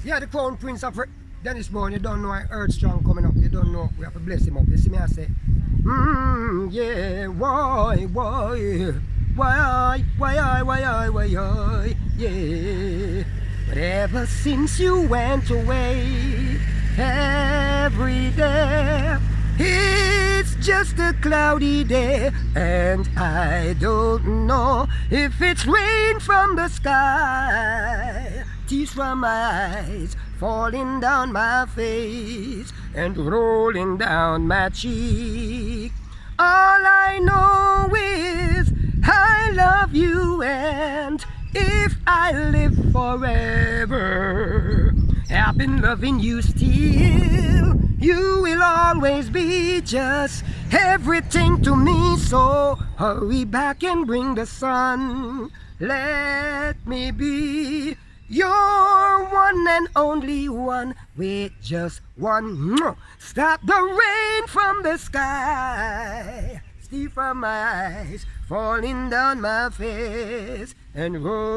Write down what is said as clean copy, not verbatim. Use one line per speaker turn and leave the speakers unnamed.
Yeah, the crown prince of Dennis Brown, you don't know Earth Strong coming up, you don't know, we have to bless him up. You see me, I say, yeah, why, yeah. But ever since you went away, every day, it's just a cloudy day, and I don't know if it's rain from the sky. Tears from my eyes falling down my face and rolling down my cheek. All I know is I love you, and if I live forever, I've been loving you still. You will always be just everything to me, so hurry back and bring the sun. Let me be your one and only one, with just one. Stop the rain from the sky, steam from my eyes, falling down my face and roll.